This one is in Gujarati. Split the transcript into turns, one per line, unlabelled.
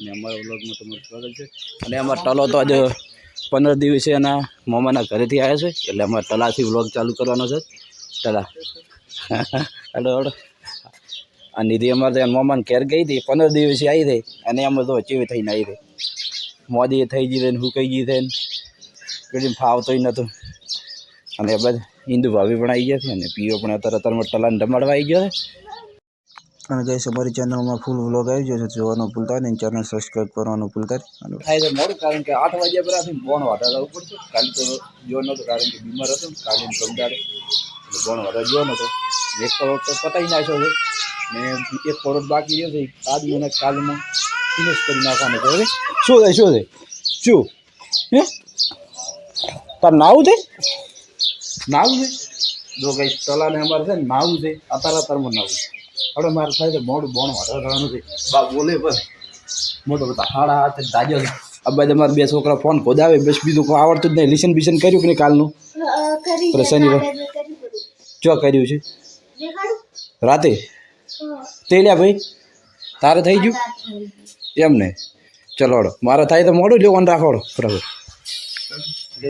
અને અમારા વ્લોગમાં તમારું સ્વાગત છે। અને અમારા ટલો તો આજે 15 દિવસે એના મામાના ઘરેથી આવ્યા છે, એટલે અમારે ટલાથી વ્લોગ ચાલુ કરવાનો છે। ટલા હલો આ નિધિ અમારે ત્યાં મામાને ઘેર ગઈ હતી, 15 દિવસે આવી હતી, અને અમે તો ચેવી થઈને આવી હતી, મોદી થઈ ગઈ ને હું કહી ગઈ છે, પેલી ફાવતોય નહોતું। અને બસ હિન્દુ ભાભી પણ આવી ગયા છે, અને પીઓ પણ અત્યારમાં ટલાને ધમાડવા આવી ગયો છે। અને ગઈશ અમારી ચેનલમાં ફૂલ વ્લોગ આવી ગયો છે, જોવાનું ભૂલતા નહીં, ચેનલ સબસ્ક્રાઈબ કરવાનું ભૂલતા નહીં। થાય છે મોડું, કારણ કે 8 વાગ્યા પહેલાંથી બોણ વાટા જવું પડશે। કાલે તો જો નહોતો, કારણ કે બીમાર હતો ને કાલે સમજાડે, એટલે બોણ વાટા જો નહોતો। 1 કરોડ તો પતાવી નાખ્યો છે, ને 1 કરોડ બાકી રહ્યો છે, આજને કાલમાં ફિનિશ કરી નાખવાનો છે। હવે શું થાય શું હે તાર નાવું છે જો કઈ તલાને અમારે છે ને નાવું છે, અત્યારમાં નાવું હવે મારે થાય છે મોડું બોણ વાટા થવાનું છે। બા બોલે બસ મોટો બધા 8:30 દાજો છે। આ બાદ અમારા 2 છોકરા ફોન ખોદાવે, બસ બીજું કોઈ આવડતું જ નહીં। લિસન બિશન કર્યું કે નહીં કાલનું? શનિવાર ચો કર્યું છે રાતે તે લ્યા ભાઈ તારે થઈ ગયું એમ ને? ચલો મારે થાય તો મોડું લેવાનું રાખોડો બરાબર।